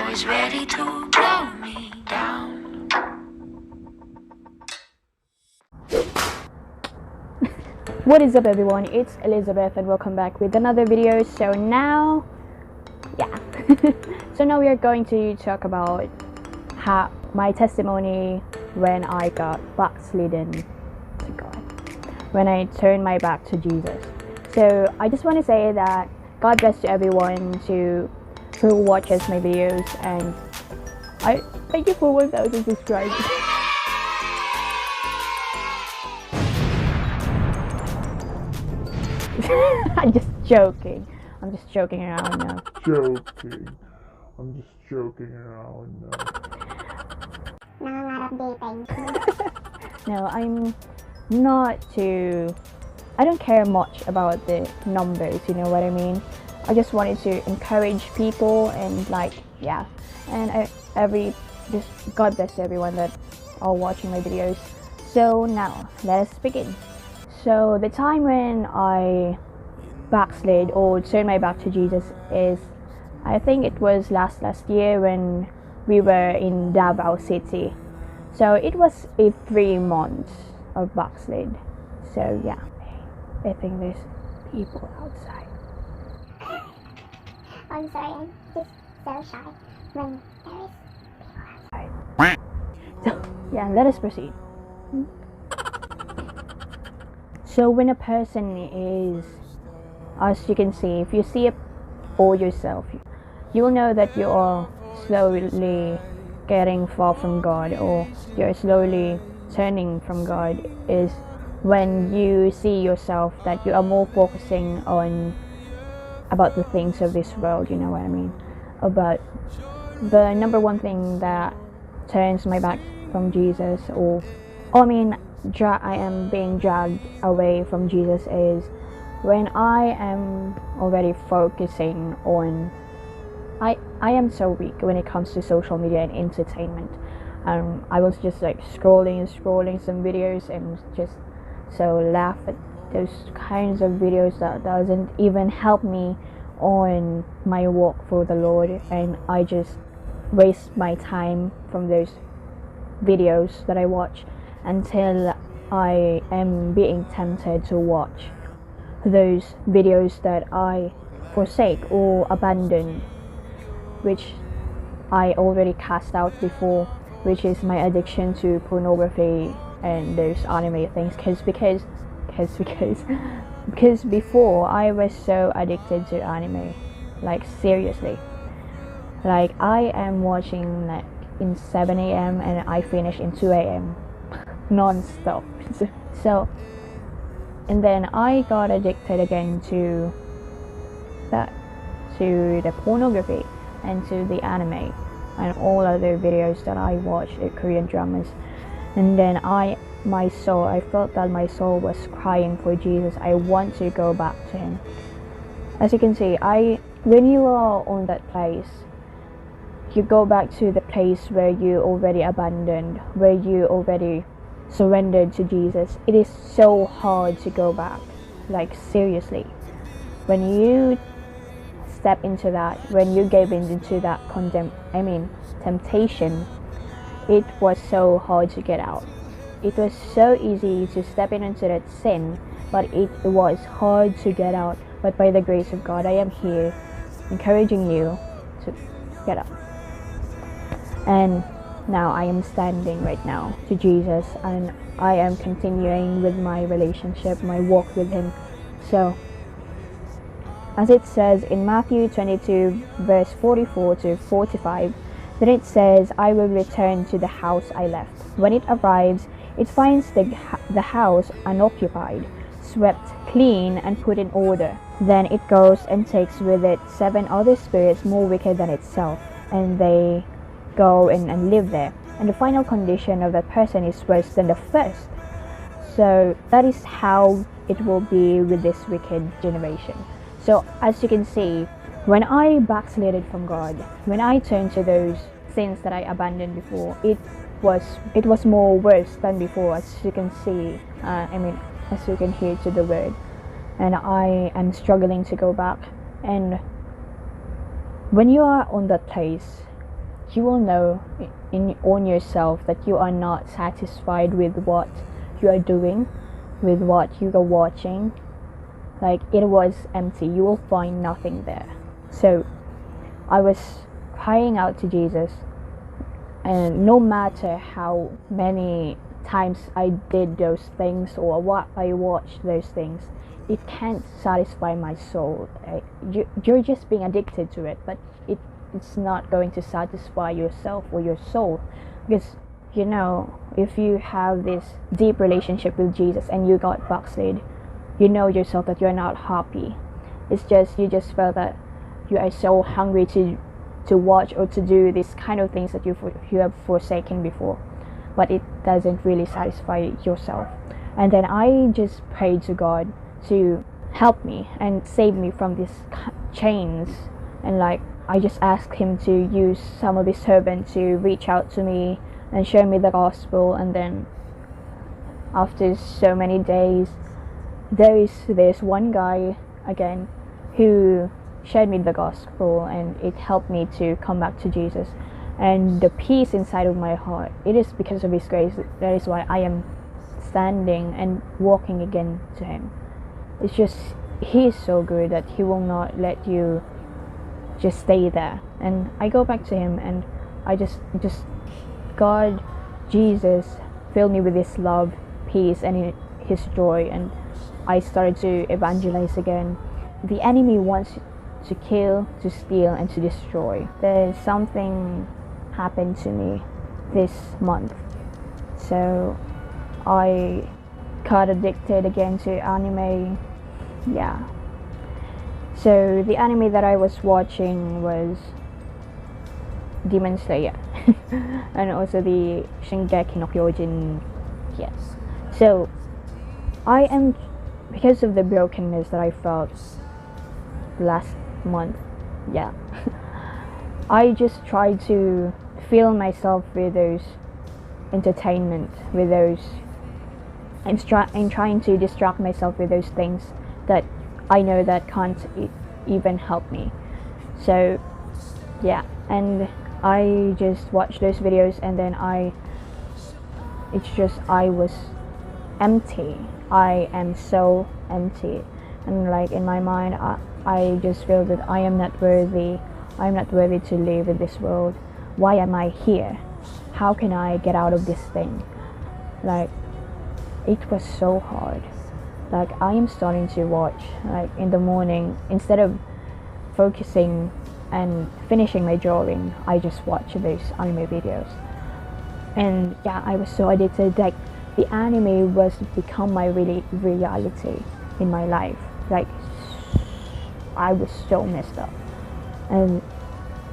is ready to blow me down. What is up everyone, it's Elizabeth and welcome back with another video. So now we are going to talk about how my testimony when I got backslidden to God, when I turned my back to Jesus. So I just want to say that God bless to everyone who watches my videos, and I thank you for 1,000 subscribers. I'm just joking around now. I'm just joking around now. No, I'm not updating. No, I don't care much about the numbers, you know what I mean? I just wanted to encourage people and God bless everyone that are watching my videos. So now, let us begin. So the time when I backslid or turned my back to Jesus is, I think it was last year when we were in Davao City. So it was a 3 months of backslid. So yeah, I think there's people outside. I'm sorry, I'm just so shy when there is people outside. So yeah, let us proceed. So when a person is, as you can see, if you see it for yourself, you will know that you are slowly getting far from God, or you're slowly turning from God, is when you see yourself that you are more focusing on about the things of this world, you know what I mean? About the number one thing that turns my back from Jesus, I am being dragged away from Jesus, is when I am already focusing on, I am so weak when it comes to social media and entertainment. I was just like scrolling some videos and just so laugh at those kinds of videos that doesn't even help me on my walk for the Lord, and I just waste my time from those videos that I watch until I am being tempted to watch those videos that I forsake or abandon, which I already cast out before, which is my addiction to pornography and those anime things. Because before I was so addicted to anime, like seriously, like I am watching like in 7 a.m. and I finish in 2 a.m. non-stop. So and then I got addicted again to the pornography and to the anime and all other videos that I watch, Korean dramas. And then I felt that my soul was crying for Jesus. I want to go back to him. As you can see, when you are on that place, you go back to the place where you already abandoned, where you already surrendered to Jesus. It is so hard to go back, like seriously. When you step into that, when you gave into that temptation, it was so hard to get out. It was so easy to step into that sin, but it was hard to get out. But by the grace of God, I am here encouraging you to get out. And now I am standing right now to Jesus, and I am continuing with my relationship, my walk with him. So as it says in Matthew 22 verse 44 to 45, then it says, I will return to the house I left. When it arrives, it finds the house unoccupied, swept clean and put in order. Then it goes and takes with it 7 other spirits more wicked than itself, and they go and live there. And the final condition of that person is worse than the first. So that is how it will be with this wicked generation. So as you can see, when I backslided from God, when I turned to those sins that I abandoned before, it was more worse than before, as you can see. As you can hear to the word, and I am struggling to go back. And when you are on that place, you will know on yourself that you are not satisfied with what you are doing, with what you are watching. Like, it was empty. You will find nothing there. So I was crying out to Jesus, and no matter how many times I did those things or what I watched those things, it can't satisfy my soul. You're just being addicted to it, but it's not going to satisfy yourself or your soul. Because, you know, if you have this deep relationship with Jesus and you got backslid, you know yourself that you're not happy. It's just, you just felt that you are so hungry to watch or to do these kind of things that you have forsaken before, but it doesn't really satisfy yourself. And then I just prayed to God to help me and save me from these chains, and like, I just asked him to use some of his servants to reach out to me and show me the gospel. And then after so many days, there is this one guy again who showed me the gospel, and it helped me to come back to Jesus. And the peace inside of my heart, it is because of his grace. That is why I am standing and walking again to him. It's just, he is so good that he will not let you just stay there. And I go back to him, and I just God, Jesus filled me with his love, peace, and his joy, and I started to evangelize again. The enemy wants to kill, to steal, and to destroy. There's something happened to me this month, so I got addicted again to anime. Yeah. So the anime that I was watching was Demon Slayer and also the Shingeki no Kyojin. Yes. So I am, because of the brokenness that I felt last month, yeah, I just tried to fill myself with those entertainment, with those, and trying to distract myself with those things that I know that can't even help me. So yeah, and I just watched those videos, and then I was empty. I am so empty, and like, in my mind, I just feel that I am not worthy. I'm not worthy to live in this world. Why am I here? How can I get out of this thing? Like, it was so hard. Like, I am starting to watch, like, in the morning, instead of focusing and finishing my drawing, I just watch those anime videos. And yeah, I was so addicted. Like, the anime was become my reality in my life. Like, I was so messed up. And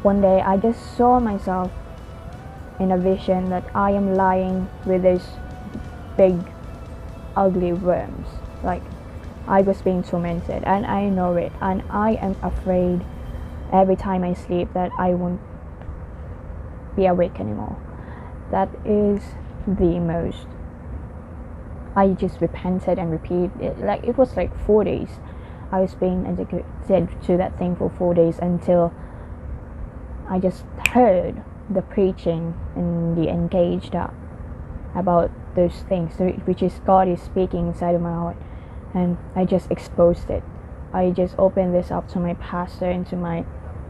one day I just saw myself in a vision that I am lying with those big ugly worms. Like, I was being tormented, and I know it, and I am afraid every time I sleep that I won't be awake anymore. That is the most. I just repented and repeated. Like, it was like 4 days. I was being addicted to that thing for 4 days, until I just heard the preaching and the engaged up about those things, which is God is speaking inside of my heart. And I just exposed it. I just opened this up to my pastor and to my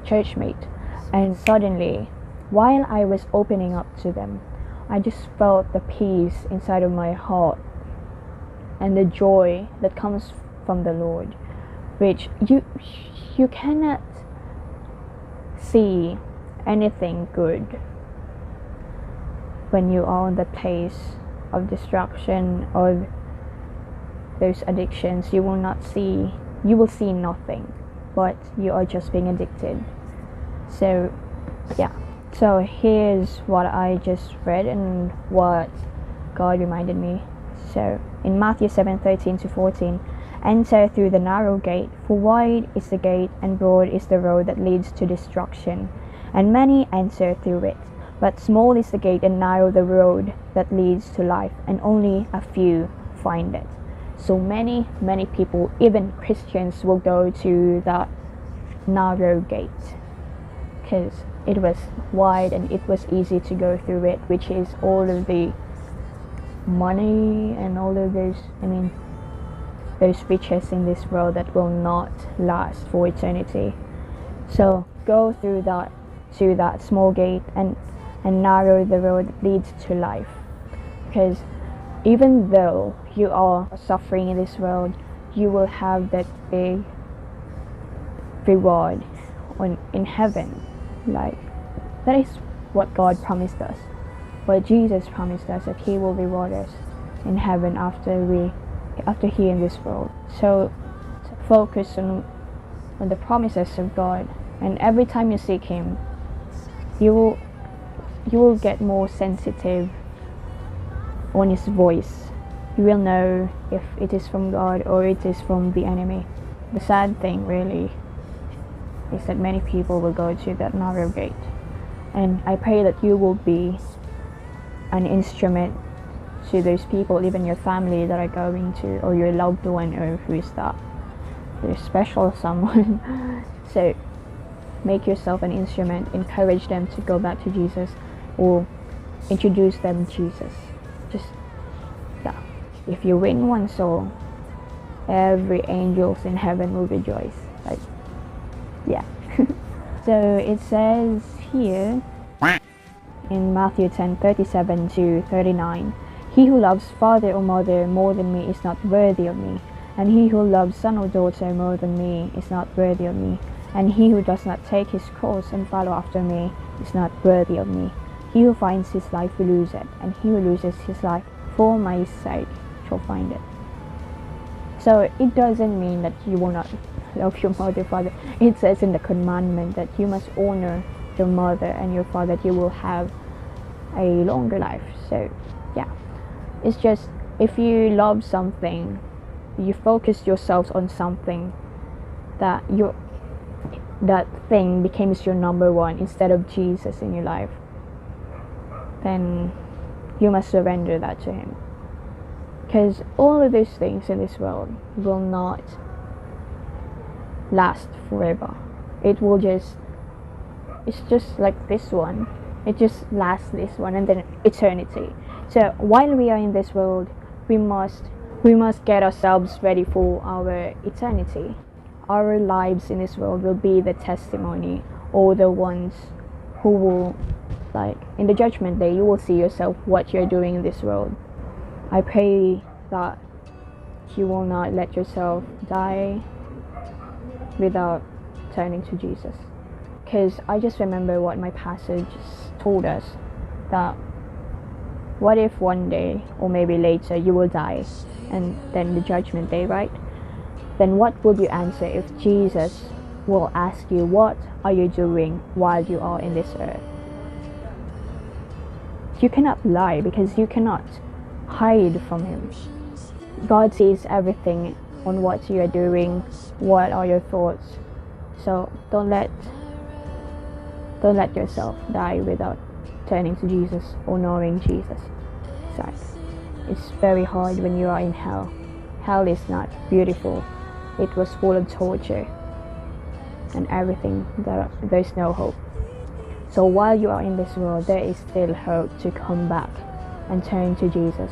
church mate. And suddenly, while I was opening up to them, I just felt the peace inside of my heart and the joy that comes from the Lord, which you cannot see anything good when you are on the place of destruction, of those addictions. You will see nothing, but you are just being addicted. So yeah, so here's what I just read and what God reminded me. So in Matthew 7:13-14, enter through the narrow gate, for wide is the gate and broad is the road that leads to destruction, and many enter through it. But small is the gate and narrow the road that leads to life, and only a few find it. So many people, even Christians, will go to that narrow gate. because it was wide and it was easy to go through it, which is all of the money and all of those, those riches in this world that will not last for eternity. So go through that, to that small gate, and narrow the road that leads to life. Because even though you are suffering in this world, you will have that big reward in heaven. Like, that is what God promised us, what Jesus promised us, that He will reward us in heaven after here in this world. So focus on the promises of God, and every time you seek Him, you will get more sensitive on His voice. You will know if it is from God or it is from the enemy. The sad thing really is that many people will go to that narrow gate, and I pray that you will be an instrument to those people, even your family that are going to, or your loved one, or who is that, your special someone. So make yourself an instrument, encourage them to go back to Jesus, or introduce them to Jesus. Just, yeah, if you win one soul, every angels in heaven will rejoice. Like, yeah. So it says here in Matthew 10:37 to 39, "He who loves father or mother more than me is not worthy of me, and he who loves son or daughter more than me is not worthy of me, and he who does not take his cross and follow after me is not worthy of me. He who finds his life will lose it, and he who loses his life for my sake shall find it." So it doesn't mean that you will not love your mother, father. It says in the commandment that you must honor your mother and your father, that you will have a longer life. So yeah, it's just, if you love something, you focus yourself on something, that thing becomes your number one instead of Jesus in your life, then you must surrender that to Him. Because all of those things in this world will not last forever. It's just like this one. It just lasts this one and then eternity. So while we are in this world, we must get ourselves ready for our eternity. Our lives in this world will be the testimony, or the ones who will, like, in the judgment day, you will see yourself what you're doing in this world. I pray that you will not let yourself die without turning to Jesus. Because I just remember what my passage told us, that what if one day, or maybe later, you will die, and then the judgment day, right? Then what will you answer if Jesus will ask you, what are you doing while you are in this earth? You cannot lie, because you cannot hide from Him. God sees everything on what you are doing, what are your thoughts. So don't let yourself die without turning to Jesus or knowing Jesus. So it's very hard when you are in hell. Hell is not beautiful. It was full of torture and everything. There's no hope. So while you are in this world, there is still hope to come back and turn to Jesus.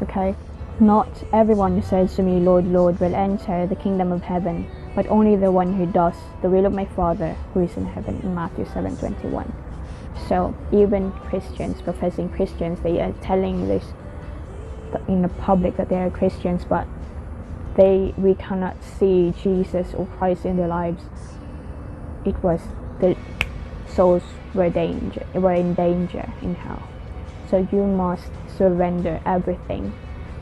Okay? Not everyone who says to me, "Lord, Lord," will enter the kingdom of heaven, but only the one who does the will of my Father who is in heaven, in Matthew 7:21. So even Christians, professing Christians, they are telling this in the public that they are Christians, but we cannot see Jesus or Christ in their lives. It was the souls were in danger in hell. So you must surrender everything,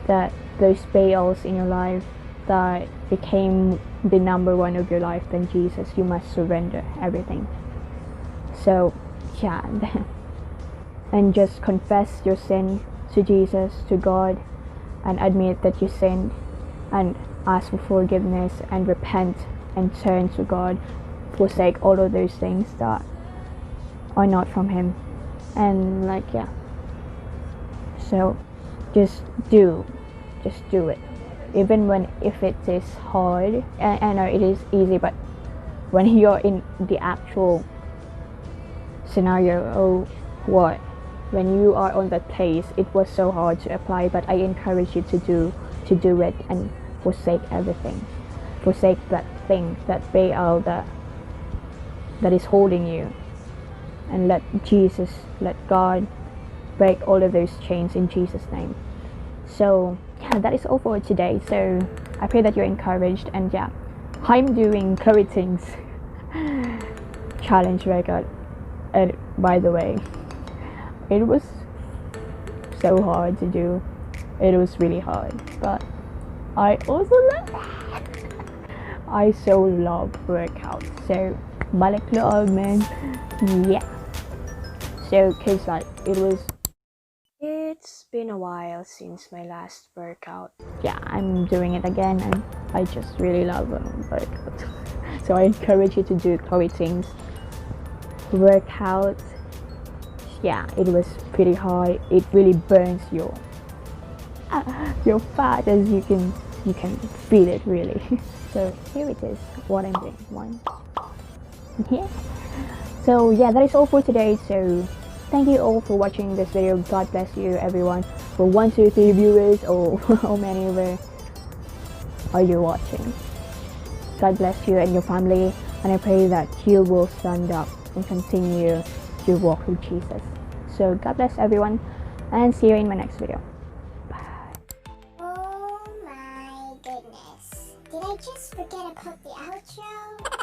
that those Baals in your life that became the number one of your life than Jesus, you must surrender everything. So yeah, and just confess your sin to Jesus, to God, and admit that you sinned, and ask for forgiveness and repent and turn to God, forsake all of those things that are not from Him. And so just do it, even if it is hard. I know it is easy, but when you're in the actual scenario or what, when you are on that place, it was so hard to apply, but I encourage you to do it and forsake everything, forsake that thing, that veil that is holding you, and let God break all of those chains in Jesus' name. So yeah, that is all for today. So I pray that you're encouraged, and yeah, I'm doing Chloe Ting's challenge record. And by the way, it was so hard to do. It was really hard, but I also love I so love workouts. So balik loob, man. Yeah. So cause like it's been a while since my last workout. Yeah, I'm doing it again, and I just really love workout. So I encourage you to do Chloe Ting's workout. Yeah, it was pretty hard. It really burns your fat, as you can feel it really. So here it is, what I'm doing. One. Yeah. So yeah, that is all for today. So thank you all for watching this video. God bless you everyone. For 1, 2, 3 viewers, or how many ever are you watching. God bless you and your family, and I pray that you will stand up and continue to walk with Jesus. So God bless everyone, and see you in my next video. Oh my goodness. Did I just forget about the outro?